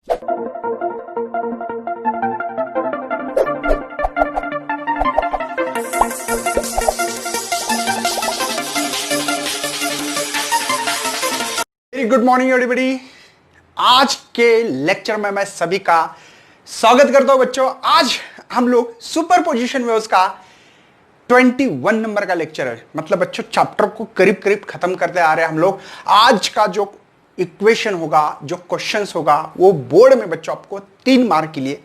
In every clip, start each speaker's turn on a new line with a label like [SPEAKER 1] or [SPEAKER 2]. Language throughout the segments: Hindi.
[SPEAKER 1] Good morning everybody. आज के लेक्चर में मैं सभी का स्वागत करता हूं बच्चों। आज हम लोग सुपर पोजिशन वेव्स का 21 नंबर का लेक्चर है। मतलब बच्चों चैप्टर को करीब करीब खत्म करते आ रहे हैं हम लोग। आज का जो इक्वेशन होगा, जो क्वेश्चंस होगा, वो बोर्ड में बच्चों आपको 3 मार्क के लिए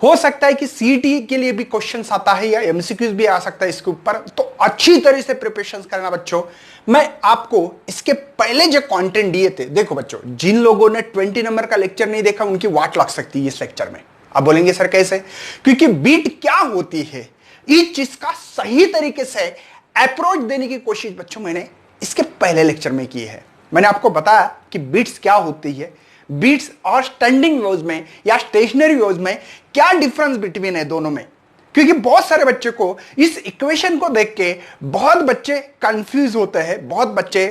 [SPEAKER 1] हो सकता है कि सीईटी के लिए भी क्वेश्चंस आता है या एमसीक्यूज भी आ सकता है इसके ऊपर। तो अच्छी तरह से प्रिपरेशन करना बच्चों। मैं आपको इसके पहले जो कंटेंट दिए थे, देखो बच्चों, जिन लोगों ने 20 नंबर का लेक्चर नहीं देखा उनकी वाट लग सकती है इस लेक्चर में। आप बोलेंगे सर कैसे? क्योंकि बीट क्या होती है, इस चीज का सही तरीके से अप्रोच देने की कोशिश बच्चों मैंने इसके पहले लेक्चर में की है। मैंने आपको बताया कि बीट्स क्या होती है, बीट्स और स्टैंडिंग वेव्स में या स्टेशनरी वेव्स में क्या डिफरेंस बिटवीन है दोनों में। क्योंकि बहुत सारे बच्चे को इस इक्वेशन को देख के बहुत बच्चे कंफ्यूज होते हैं, बहुत बच्चे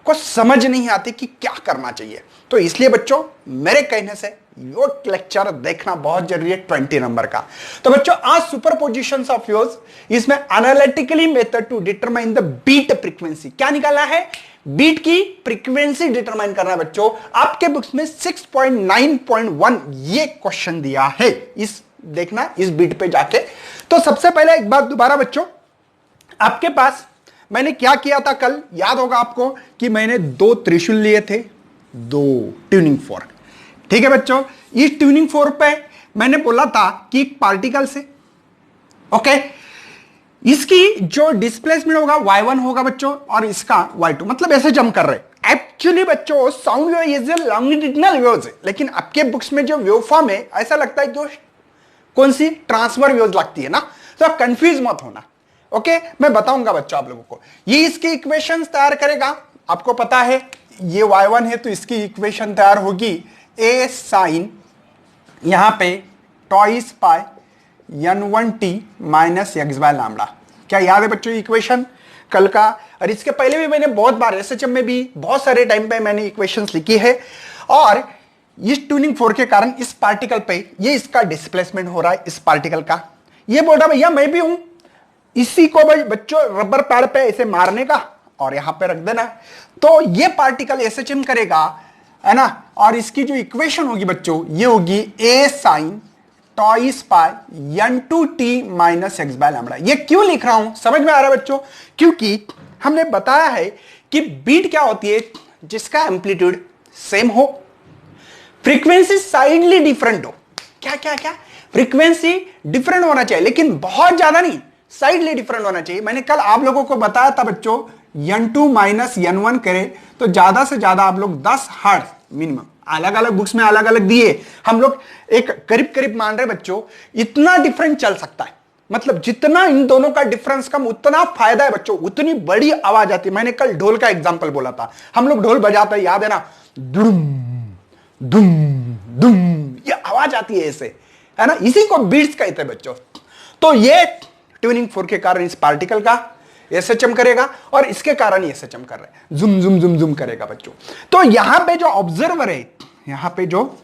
[SPEAKER 1] को समझ नहीं आती कि क्या करना चाहिए। तो इसलिए बच्चों मेरे कहने से यो लेक्चर देखना बहुत जरूरी है 20 नंबर का। तो बच्चों आज सुपरपोजिशंस ऑफ वेव्स, इसमें analytically method to determine the beat frequency, क्या निकाला है? बीट की फ्रीक्वेंसी डिटरमाइन करना है बच्चों। आपके बुक्स में 6.9.1 ये क्वेश्चन दिया है, इस देखना इस बीट पे जाके। तो सबसे पहले एक बात दोबारा बच्चों, आपके पास मैंने क्या किया था कल, याद होगा आपको कि मैंने 2 त्रिशूल लिए थे, 2 ट्यूनिंग फोर्क। ठीक है बच्चों, इस ट्यूनिंग फोर्क पे मैंने बोला था कि एक पार्टिकल से ओके इसकी जो डिस्प्लेसमेंट होगा y1 होगा बच्चों और इसका y2, मतलब ऐसे जम कर रहे। एक्चुअली बच्चों sound wave is longitudinal waves है, लेकिन आपके बुक्स में जो वेव फॉर्म है ऐसा लगता है जो कौन सी ट्रांसफर वेव्स लगती है ना। तो आप कंफ्यूज मत होना। ओके मैं बताऊंगा बच्चों आप लोगों को। ये इसकी इक्वेशंस तैयार करेगा। आपको पता है ये y1 है तो इसकी इक्वेशन तैयार होगी a sin यहां पे twice pi n1t minus x by lambda. क्या याद है बच्चों इक्वेशन कल का? और इसके पहले भी मैंने बहुत बार एसएचएम में भी बहुत सारे टाइम पे मैंने इक्वेशंस लिखी है। और इस ट्यूनिंग फोर्क के कारण इस पार्टिकल पे ये इसका डिस्प्लेसमेंट हो रहा है, इस पार्टिकल का। ये बोल रहा भैया मैं भी हूं, इसी को भाई बच्चों रबर पैड पे ऐसे मारने का और यहां पे रख देना। तो ये पार्टिकल एसएचएम करेगा, है ना। और इसकी जो इक्वेशन होगी बच्चों ये होगी a sin twice pi n2t minus x by lambda. ये क्यों लिख रहा हूं समझ में आ रहा है बच्चों? क्योंकि हमने बताया है कि बीट क्या होती है, जिसका एम्पलीट्यूड सेम हो, फ्रीक्वेंसी साइडली डिफरेंट हो। क्या क्या क्या? फ्रीक्वेंसी डिफरेंट होना चाहिए, लेकिन बहुत ज्यादा नहीं, साइडली डिफरेंट होना चाहिए। मैंने कल आप लोगों को बताया था बच्चों n2 माइनस n1 करें तो ज्यादा से ज्यादा आप लोग 10 हर्ट्ज मिनिमम, अलग अलग बुक्स में अलग अलग दिए, हम लोग एक करीब करीब मान रहे बच्चों। इतना डिफरेंस चल सकता है, मतलब जितना इन दोनों का डिफरेंस कम उतना फायदा है बच्चों, उतनी बड़ी आवाज आती है। मैंने कल ढोल का एग्जांपल बोला था, हम लोग ढोल बजाते हैं, याद है ना, दुम दुम दुम, ये आवाज आती है ऐसे, है ना। इसी को बीट्स कहते हैं बच्चों। तो ये ट्यूनिंग फोर्क के कारण इस पार्टिकल का एसएचएम करेगा और इसके कारण ये एसएचएम कर रहा है, जुम जुम जुम जुम करेगा बच्चों। तो यहां पे जो ऑब्जर्वर है, यहां पे जो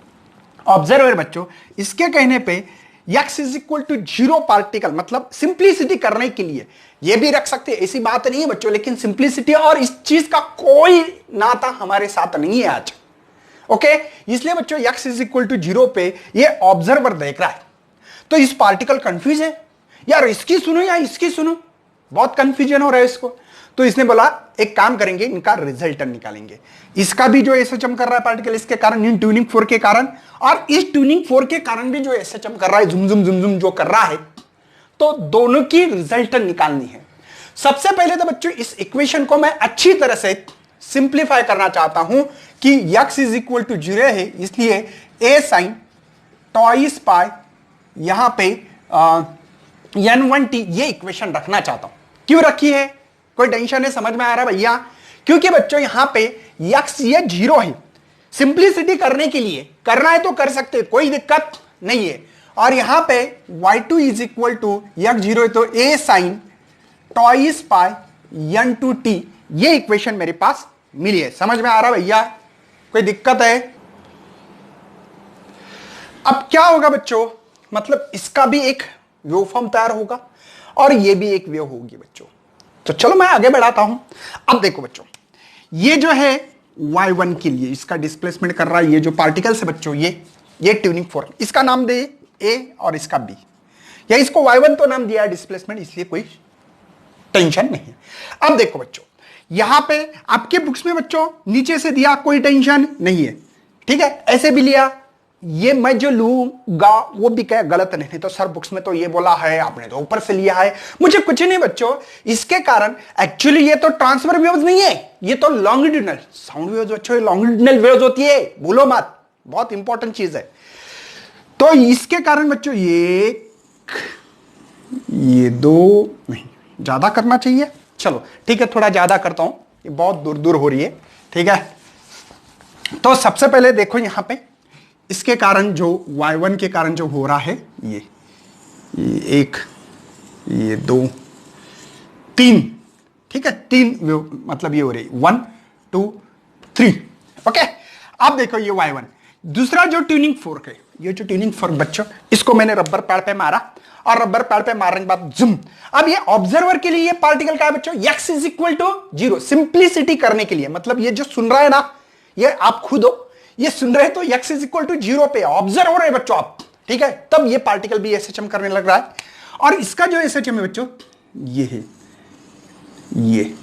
[SPEAKER 1] ऑब्जर्वर बच्चों, इसके कहने पे x is equal to 0 particle, मतलब सिंप्लिसिटी करने के लिए ये भी रख सकते हैं, ऐसी बात नहीं है बच्चों, लेकिन सिंप्लिसिटी और इस चीज का कोई नाता हमारे साथ नहीं है आज। ओके इसलिए बच्चों x इज इक्वल टू 0 पे ये ऑब्जर्वर देख रहा है। तो इस पार्टिकल कंफ्यूज है, यार इसकी सुनो या इसकी सुनो, बहुत कंफ्यूजन हो रहा है इसको। तो इसने बोला एक काम करेंगे, इनका रिजल्टेंट निकालेंगे। इसका भी जो एसएचएम कर रहा है पार्टिकल इसके कारण, इन ट्यूनिंग फोर्क के कारण, और इस ट्यूनिंग फोर्क के कारण भी जो एसएचएम कर रहा है, झुम झुम झुम झुम जो कर रहा है, तो दोनों की रिजल्टेंट निकालनी है। सबसे पहले तो बच्चों इस इक्वेशन को मैं अच्छी तरह से सिंप्लीफाई करना चाहता हूं कि x इज इक्वल टू 0 है, इसलिए a sin टॉइस पाई यहां पे n1t ये इक्वेशन रखना चाहता हूं। क्यों रखी है, कोई टेंशन है, समझ में आ रहा है भैया? क्योंकि बच्चों यहां पे x ये 0 है, सिंप्लिसिटी करने के लिए करना है तो कर सकते, कोई दिक्कत नहीं है। और यहां पे y2 is equal to x 0 है तो a sin twice pi n2t ये इक्वेशन मेरे पास मिली है। समझ में आ रहा है भैया? कोई दिक्कत है? अब क्या होगा बच्चों, मतलब इसका भी एक वेवफॉर्म तैयार होगा और ये भी एक वेव होगी बच्चों। तो चलो मैं आगे बढ़ाता हूं। अब देखो बच्चों, ये जो है y1 के लिए इसका डिस्प्लेसमेंट कर रहा है, ये जो पार्टिकल्स है बच्चों, ये ट्यूनिंग फोर्क, इसका नाम दे a और इसका b, या इसको y1 तो नाम दिया है डिस्प्लेसमेंट, इसलिए कोई टेंशन नहीं है। अब देखो बच्चों, यहां पे आपके बुक्स में बच्चों नीचे से दिया, कोई टेंशन नहीं है, ठीक है, ऐसे भी लिया, ये मैं जो लूंगा वो भी क्या गलत नहीं, तो सर बुक्स में तो ये बोला है, आपने तो ऊपर से लिया है, मुझे कुछ नहीं बच्चों। इसके कारण एक्चुअली ये तो ट्रांसफर वेव्स नहीं है, ये तो लॉन्गिट्यूडनल साउंड वेव्स बच्चों, लॉन्गिट्यूडनल वेव्स होती है, भूलो मत, बहुत इंपॉर्टेंट चीज है। तो इसके कारण बच्चों ये दो नहीं, ज्यादा करना चाहिए, चलो ठीक है, थोड़ा ज्यादा करता हूं, ये बहुत दूर दूर हो रही है, ठीक है। तो सबसे पहले देखो यहां पे इसके कारण जो y1 के कारण जो हो रहा है, ये एक, ये दो, तीन, ठीक है, तीन मतलब ये हो रही 1 2 3, ओके। अब देखो ये y1, दूसरा जो ट्यूनिंग फोर्क है, ये जो ट्यूनिंग फोर्क बच्चों, इसको मैंने रबर पैड पे मारा और रबर पैड पे मारने के बाद जूम, अब ये ऑब्जर्वर के लिए ये पार्टिकल क्या है बच्चों, x is equal to 0, simplicity करने के लिए, मतलब ये जो सुन रहा है ना, ये आप खुद हो, ये सुन रहे तो x इज इक्वल टू 0 पे ऑब्जर्व हो रहे बच्चों आप, ठीक है, तब ये पार्टिकल भी SHM करने लग रहा है। और इसका जो SHM है बच्चों, ये है, ये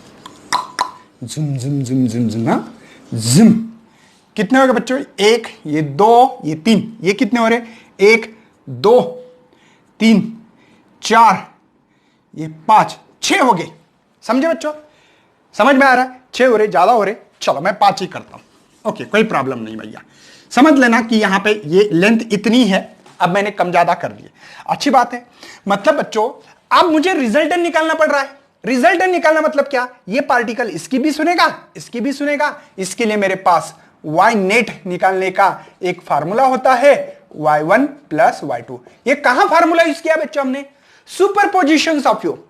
[SPEAKER 1] जुम जुम जुम जुम जुम, हाँ जुम, कितने हो गए बच्चों, एक, ये दो, ये तीन, ये कितने हो रहे, एक दो तीन चार, ये 5 6 हो गए, समझे बच्चों, समझ में आ रहा है, 6 हो रहे, ज्यादा हो रहे, चलो मैं 5 ही करता हूं, ओके कोई प्रॉब्लम नहीं भैया, समझ लेना कि यहां पे ये लेंथ इतनी है, अब मैंने कम ज्यादा कर दिए, अच्छी बात है। मतलब बच्चों अब मुझे रिजल्टेंट निकालना पड़ रहा है, रिजल्टेंट निकालना मतलब क्या, ये पार्टिकल इसकी भी सुनेगा, इसकी भी सुनेगा, इसके लिए मेरे पास y नेट निकालने का एक फार्मूला होता है y1 प्लस y2। ये कहां फार्मूला यूज किया बच्चों हमने, सुपरपोजिशन ऑफ वेव,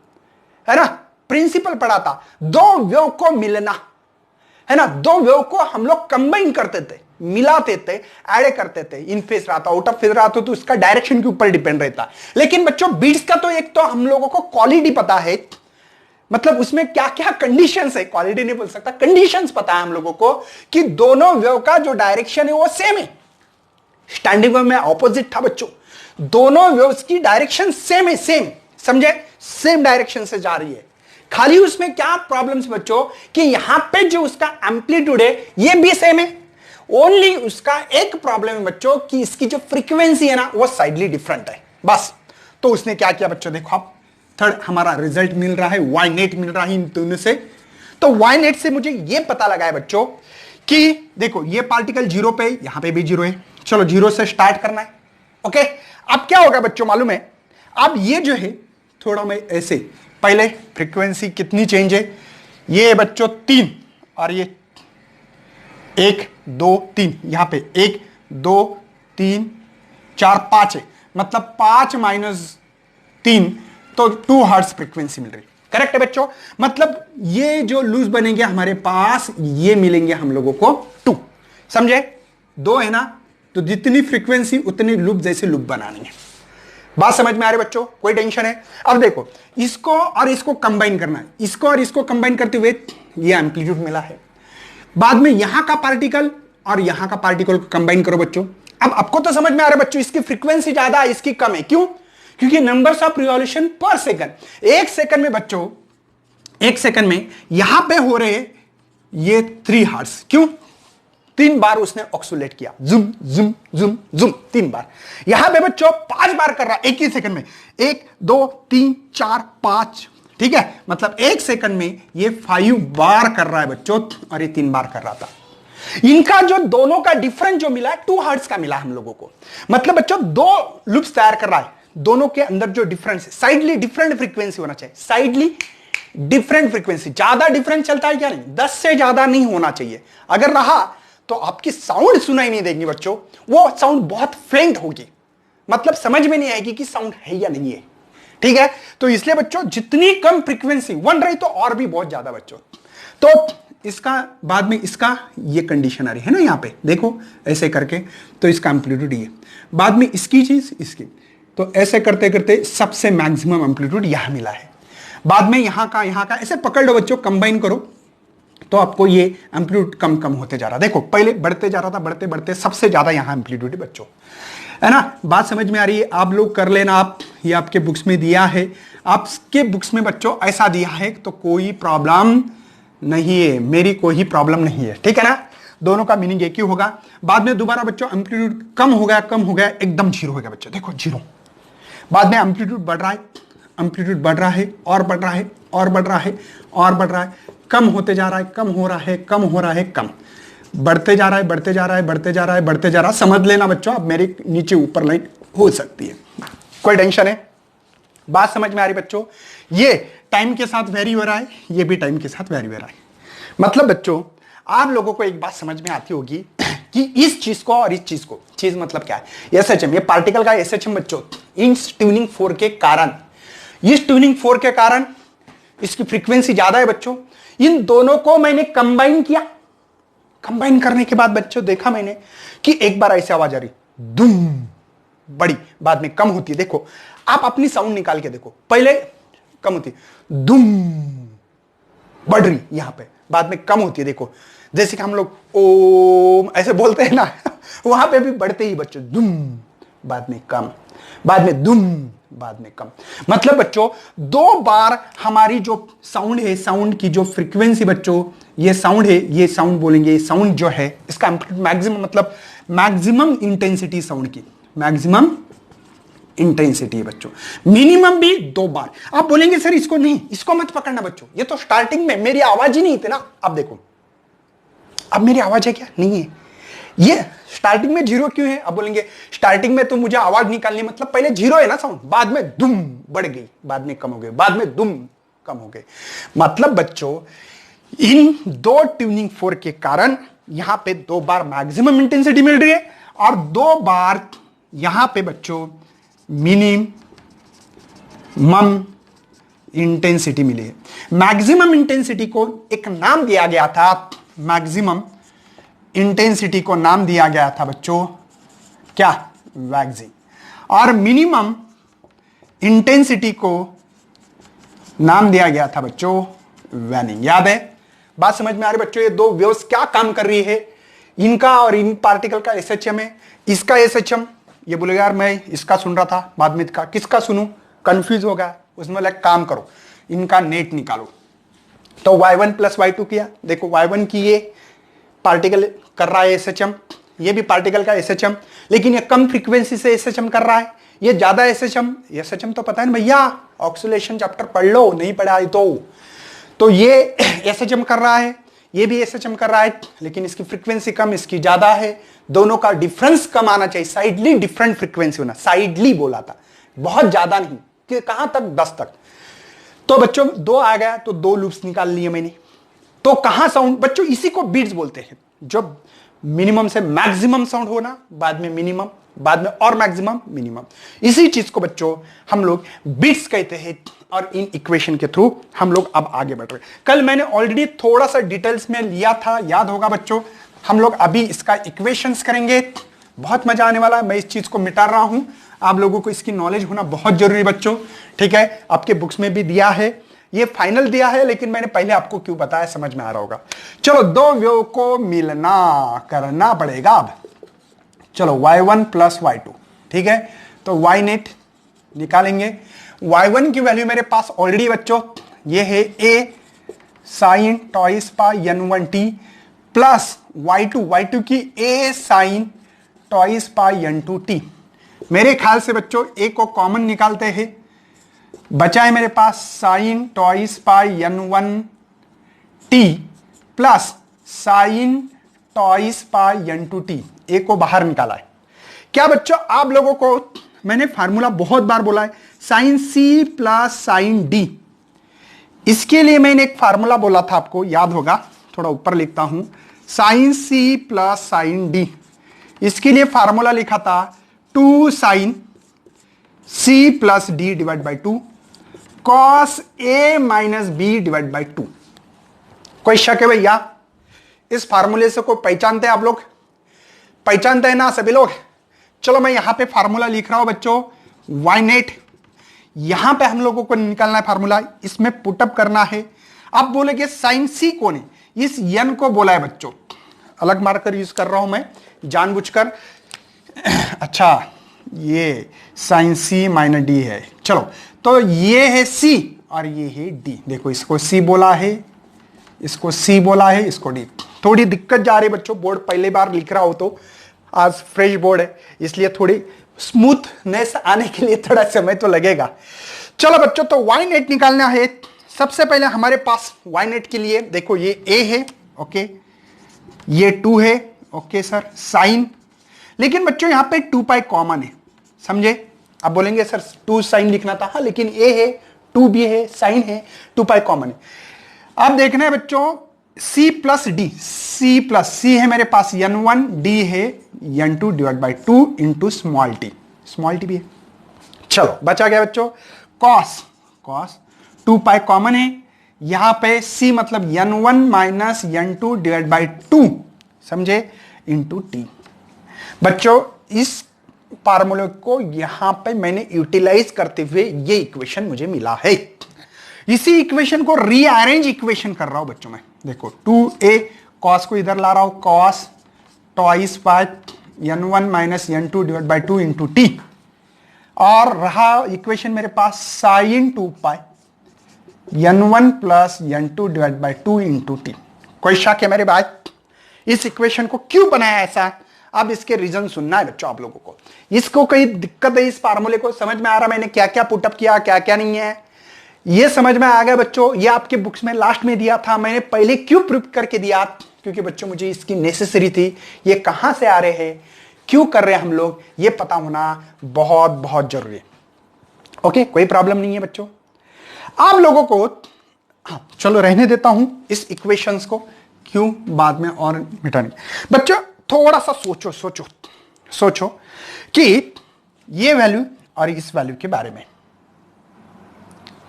[SPEAKER 1] है ना, प्रिंसिपल पढ़ा था, दो वेव को मिलना, है ना, दो वेव को हम लोग कंबाइन करते थे, मिलाते थे, ऐड करते थे, इन फेस रहा था, आउट ऑफ फेस रहा था, तो उसका डायरेक्शन के ऊपर डिपेंड रहता। लेकिन बच्चों बीट्स का तो एक तो हम लोगों को क्वालिटी पता है, मतलब उसमें क्या क्या कंडीशंस है, क्वालिटी नहीं बोल सकता, कंडीशंस पता है हम लोगों को कि दोनों वेव का जो डायरेक्शन है वो सेम है। स्टैंडिंग वेव में ऑपोजिट था बच्चों, दोनों वेव्स की डायरेक्शन सेम है, सेम, समझे, सेम डायरेक्शन से जा रही है, खाली उसमें क्या प्रॉब्लम्स बच्चों कि यहां पे जो उसका एम्पलीट्यूड है ये भी सेम है, ओनली उसका एक प्रॉब्लम है बच्चों कि इसकी जो फ्रीक्वेंसी है ना वो साइडली डिफरेंट है, बस। तो उसने क्या किया बच्चों, देखो आप, थर्ड हमारा रिजल्ट मिल रहा है, y नेट मिल रहा है इन दोनों से। तो y नेट से मुझे ये पता लगा है बच्चों कि देखो ये पार्टिकल 0 पे, यहां पे भी 0 है, चलो 0 से स्टार्ट करना है, ओके। अब क्या होगा बच्चों मालूम है, अब ये जो है थोड़ा मैं ऐसे, पहले फ्रीक्वेंसी कितनी चेंज है, ये बच्चों 3 और ये 1 2 3, यहां पे 1 2 3 4 5 है, मतलब 5 माइनस 3 तो 2 हर्ट्ज फ्रीक्वेंसी मिल रही, करेक्ट है बच्चों। मतलब ये जो लूज बनेंगे हमारे पास, ये मिलेंगे हम लोगों को 2, समझे, 2 है ना, तो जितनी फ्रीक्वेंसी उतनी लूप जैसे लूप बनानी है, बात समझ में आ रही बच्चों, कोई टेंशन है। अब देखो इसको और इसको कंबाइन करना है, इसको और इसको कंबाइन करते हुए ये एम्पलीट्यूड मिला है, बाद में यहां का पार्टिकल और यहां का पार्टिकल को कंबाइन करो बच्चों। अब आपको तो समझ में आ रहा है बच्चों, इसकी फ्रीक्वेंसी ज्यादा है, इसकी कम है, क्यों, क्योंकि नंबर्स ऑफ रिवॉल्यूशन पर सेकंड, एक सेकंड में बच्चों, एक सेकंड में यहां पे हो रहे ये 3 हर्ट्ज, क्यों, 3 बार उसने ऑक्सुलेट किया, जुम जुम जुम जुम 3 बार, यहां पे बच्चों 5 बार कर रहा है एक ही सेकंड में, 1 2 3 4 5, ठीक है, मतलब एक सेकंड में ये 5 बार कर रहा है बच्चों, और ये 3 बार कर रहा था। इनका जो दोनों का डिफरेंस जो मिला 2 हर्ट्ज का मिला हम लोगों को, मतलब बच्चों 2 लूप्स तैयार कर रहा है, दोनों के अंदर जो डिफरेंस है, साइडली डिफरेंट फ्रीक्वेंसी होना चाहिए, साइडली डिफरेंट फ्रीक्वेंसी, ज्यादा डिफरेंस चलता है क्या, नहीं, 10 से ज्यादा नहीं होना चाहिए, अगर रहा तो आपकी साउंड सुनाई नहीं देगी बच्चों, वो साउंड बहुत फेंट होगी, मतलब समझ में नहीं आएगी कि साउंड है या नहीं है, ठीक है। तो इसलिए बच्चों जितनी कम फ्रीक्वेंसी 1 रही तो और भी बहुत ज्यादा बच्चों, तो इसका बाद में इसका ये कंडीशन आ रही है ना, यहां पे देखो ऐसे करके, तो इसका एम्पलीट्यूड ये, बाद में इसकी चीज इसकी, तो ऐसे करते करते सबसे मैक्सिमम एम्पलीट्यूड यहां मिला है। बाद में यहां का ऐसे पकड़ लो बच्चों, कंबाइन करो तो आपको ये एम्पलीट्यूड कम कम होते जा रहा। देखो पहले बढ़ते जा रहा था, बढ़ते बढ़ते सबसे ज्यादा यहां एम्पलीट्यूड है बच्चों, है ना। बात समझ में आ रही है? आप लोग कर लेना, आप ये आपके बुक्स में दिया है, आपके बुक्स में बच्चों ऐसा दिया है तो कोई प्रॉब्लम नहीं है, मेरी कोई प्रॉब्लम नहीं है, ठीक है ना। दोनों का मीनिंग एक ही होगा। बाद में दोबारा बच्चों एम्पलीट्यूड कम हो गया एकदम जीरो हो गया बच्चों, देखो जीरो। बाद में एम्पलीट्यूड बढ़ रहा है, एम्पलीट्यूड बढ़ रहा है और बढ़ रहा है और बढ़ रहा है और बढ़ रहा है, कम होते जा रहा है, कम हो रहा है, कम हो रहा है, कम बढ़ते जा रहा है, बढ़ते जा रहा है, बढ़ते जा रहा है, बढ़ते जा रहा है। समझ लेना बच्चों, अब मेरे नीचे ऊपर लाइन हो सकती है, कोई टेंशन है? बात समझ में आ रही बच्चों? ये टाइम के साथ वेरी हो रहा है, ये भी टाइम के साथ वेरी हो रहा है। मतलब बच्चों आप लोगों को एक बात समझ में आती होगी कि इस चीज को और इस चीज को, चीज मतलब क्या है, एसएचएम, ये पार्टिकल का एसएचएम बच्चों, इस ट्यूनिंग फोर्स के कारण, इस ट्यूनिंग फोर्स के कारण इसकी फ्रीक्वेंसी ज्यादा है बच्चों। इन दोनों को मैंने कंबाइन किया, कंबाइन करने के बाद बच्चों देखा मैंने कि एक बार ऐसी आवाज आ रही दुम बड़ी, बाद में कम होती है। देखो आप अपनी साउंड निकाल के देखो, पहले कम होती दुम बढ़ रही यहां पे, बाद में कम होती है। देखो जैसे कि हम लोग ओम ऐसे बोलते हैं ना वहां पे भी बढ़ते ही बच्चों दुम, बाद में कम, बाद में दुम, बाद में कम। मतलब बच्चों दो बार हमारी जो साउंड है, साउंड की जो फ्रीक्वेंसी बच्चों, ये साउंड है, ये साउंड बोलेंगे, साउंड जो है इसका मैक्सिमम, मतलब मैक्सिमम इंटेंसिटी साउंड की, मैक्सिमम इंटेंसिटी है बच्चों। मिनिमम भी दो बार। आप बोलेंगे सर इसको नहीं, इसको मत पकड़ना बच्चों, ये तो स्टार्टिंग में मेरी आवाज ही नहीं थी ना। अब देखो अब मेरी आवाज है क्या? नहीं है। ये स्टार्टिंग में जीरो क्यों है? अब बोलेंगे स्टार्टिंग में तो मुझे आवाज निकालनी, मतलब पहले जीरो है ना साउंड, बाद में दुम बढ़ गई, बाद में कम हो गई, बाद में दुम कम हो गई। मतलब बच्चों इन दो ट्यूनिंग फोर्स के कारण यहां पे दो बार मैक्सिमम इंटेंसिटी मिल रही है और दो बार यहां पे बच्चों मिनिमम इंटेंसिटी मिली है। मैक्सिमम इंटेंसिटी को एक नाम दिया गया था, मैक्सिमम इंटेंसिटी को नाम दिया गया था बच्चों क्या? वैक्सिंग। और मिनिमम इंटेंसिटी को नाम दिया गया था बच्चों वैनिंग। याद है? बात समझ में आ रही बच्चों? ये दो वेव्स क्या काम कर रही है, इनका और इन पार्टिकल का एसएचएम है, इसका एसएचएम, ये बोलेगा यार मैं इसका सुन रहा था, बाद में इसका, किसका सुनूं, कंफ्यूज होगा, उसमें लाइक काम करो, इनका नेट निकालो। तो y1 प्लस y2 किया, देखो y1 की ये पार्टिकल कर रहा है एसएचएम, ये भी पार्टिकल का एसएचएम, लेकिन ये कम फ्रीक्वेंसी से एसएचएम कर रहा है, ये ज्यादा एसएचएम। एसएचएम तो पता है ना भैया, ऑक्सीलेशन चैप्टर पढ़ लो, नहीं पढ़ा है तो ये एसएचएम कर रहा है, ये भी एसएचएम कर रहा है, लेकिन इसकी फ्रीक्वेंसी कम, इसकी ज्यादा है। दोनों का डिफरेंस कम आना चाहिए, साइडली डिफरेंट फ्रीक्वेंसी होना, साइडली बोला था, बहुत ज्यादा नहीं कि कहां तक, 10 तक। तो बच्चों दो आ गया, तो दो लूप्स निकाल लिए मैंने। तो कहां साउंड बच्चों, इसी को बीट्स बोलते हैं, जो मिनिमम से मैक्सिमम साउंड होना, बाद में मिनिमम, बाद में और मैक्सिमम, मिनिमम। इसी चीज को बच्चों हम लोग बीट्स कहते हैं और इन इक्वेशन के थ्रू हम लोग अब आगे बढ़ रहे हैं। कल मैंने ऑलरेडी थोड़ा सा डिटेल्स में लिया था, याद होगा बच्चों। हम लोग अभी इसका इक्वेशंस करेंगे, बहुत मजा आने वाला है। मैं इस चीज को मिटा रहा हूं, आप लोगों को इसकी नॉलेज होना बहुत जरूरी बच्चों, ठीक है। आपके बुक्स में भी दिया है, ये फाइनल दिया है, लेकिन मैंने पहले आपको क्यों बताया, समझ में आ रहा होगा। चलो दो वेव को मिलना करना पड़ेगा अब। चलो y1 प्लस y2, ठीक है। तो y नेट निकालेंगे। y1 की वैल्यू मेरे पास ऑलरेडी बच्चों ये है a sine twice pi n1t plus y2 की a sine twice pi n2t। मेरे ख्याल से बच्चों a को कॉमन निकालते हैं, बचा है मेरे पास sine twice pi n1t plus sine twice pi n2t। a को बाहर निकाला है। क्या बच्चों आप लोगों को मैंने फार्मूला बहुत बार बोला है, sine c plus sine d। इसके लिए मैंने एक फार्मूला बोला था, आपको याद होगा, थोड़ा ऊपर लिखता हूं, sine c plus sine d। इसके लिए फार्मूला लिखा था 2 sine c plus d divide by 2 cos a minus b divide by 2। कोई शक है भैया? इस फार्मूले से को पहचानते हैं आप लोग? पहचानते हैं ना सभी लोग? चलो मैं यहां पे फार्मूला लिख रहा हूं बच्चों, y नेट। यहां पे हम लोगों को निकालना है फार्मूला, इसमें पुटअप करना है। अब बोलेंगे साइन सी कौन है? इस n को बोला है बच्चों, अलग मार्कर यूज कर रहा हूं मैं जानबूझकर। अच्छा, ये साइन सी माइनस डी है। चलो, तो ये है सी और ये है डी। देखो, इसको सी बोला है, इसको सी बोला है, इसको डी। थोड़ी दिक्कत जा रही है बच्चों, बोर्ड पहली बार लिख रहा हो तो आज फ्रेश बोर्ड है, इसलिए थोड़ी स्मूथनेस आने के लिए थोड़ा समय तो लगेगा। चलो बच्चों, तो वाई नेट निकालना है। सबसे पहले हमारे पास वाई नेट के लिए देखो, ये ए है, ओके, ये 2 है, ओके सर, साइन। लेकिन बच्चों यहां पे 2 पाई कॉमन है, समझे? अब बोलेंगे सर 2 साइन लिखना था, हाँ, लेकिन ए है, 2 भी है, साइन है, 2 पाई कॉमन है। अब देखना है बच्चों c plus D, c plus C है मेरे पास n1, d है n2 divide by 2 into small T भी है। चलो, बचा गया बच्चों कॉस 2 पाई कॉमन है, यहां पे c मतलब n1 minus n2 divide by 2, समझे, इंटू टी। बच्चों इस फार्मूले को यहां पे मैंने यूटिलाइज करते हुए ये इक्वेशन मुझे मिला है। इसी इक्वेशन को रीअरेंज इक्वेशन कर रहा हूं बच्चों मैं। देखो 2a कॉस को इधर ला रहा हूं, cos twice pi n1 minus n2 divide by 2 into T, और रहा इक्वेशन मेरे पास sine 2 pi n1 plus n2 divide by 2 into T. कोई शक है मेरे भाई? इस इक्वेशन को क्यों बनाया ऐसा? अब इसके रीजन सुनना है बच्चों आप लोगों को। इसको कोई दिक्कत है इस फार्मूले को समझ में आ रहा, मैंने क्या क्या पुटअप किया, क्या क्या नहीं है, ये समझ में आ गया बच्चों? ये आपके बुक्स में लास्ट में दिया था, मैंने पहले क्यों प्रूव करके दिया? क्योंकि बच्चों मुझे इसकी नेसेसरी थी। ये कहां से आ रहे हैं, क्यों कर रहे हैं हम लोग, ये पता होना बहुत बहुत जरूरी है। ओके, कोई प्रॉब्लम नहीं है बच्चों। आप लोगों को हाँ, चलो रहने देता हूं इस इक्वेशंस को, क्यों बाद में और मिटाने। बच्चों थोड़ा सा सोचो कि ये वैल्यू और इस वैल्यू के बारे में,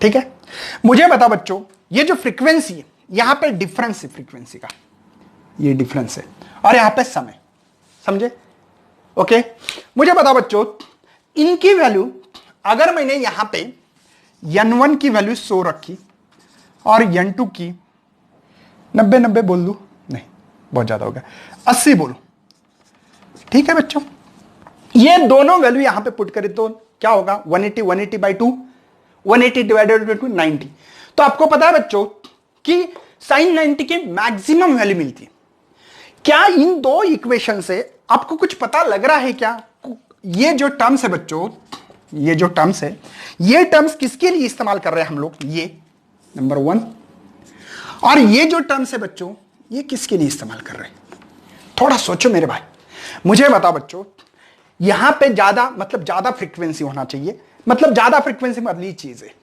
[SPEAKER 1] ठीक है? मुझे बता बच्चों, ये जो फ्रीक्वेंसी है, यहां पे डिफरेंस है फ्रीक्वेंसी का, ये डिफरेंस है, और यहां पे समय, समझे? ओके, मुझे बता बच्चों, इनकी वैल्यू अगर मैंने यहां पे n1 की वैल्यू 100 रखी और n2 की 90 बोल दू, नहीं बहुत ज्यादा हो गया, 80 बोलो, ठीक है बच्चों? ये दोनों वैल्यू यहां पे पुट करें तो क्या होगा? 180 बाई 2, 180 डिवाइडेड बाई 2 90। तो आपको पता है बच्चों कि साइन 90 की मैक्सिमम वैल्यू मिलती है। क्या इन दो इक्वेशन से आपको कुछ पता लग रहा है क्या? ये जो टर्म्स है बच्चों, ये जो टर्म्स है, ये टर्म्स किसके लिए इस्तेमाल कर रहे हैं हम लोग? ये नंबर 1। और ये जो टर्म्स है बच्चों, ये किसके लिए इस्तेमाल कर रहे हैं? थोड़ा सोचो मेरे भाई, मुझे बताओ बच्चों। यहां पे ज्यादा मतलब ज्यादा फ्रीक्वेंसी होना चाहिए, मतलब ज्यादा फ्रीक्वेंसी मतलब ये चीज है,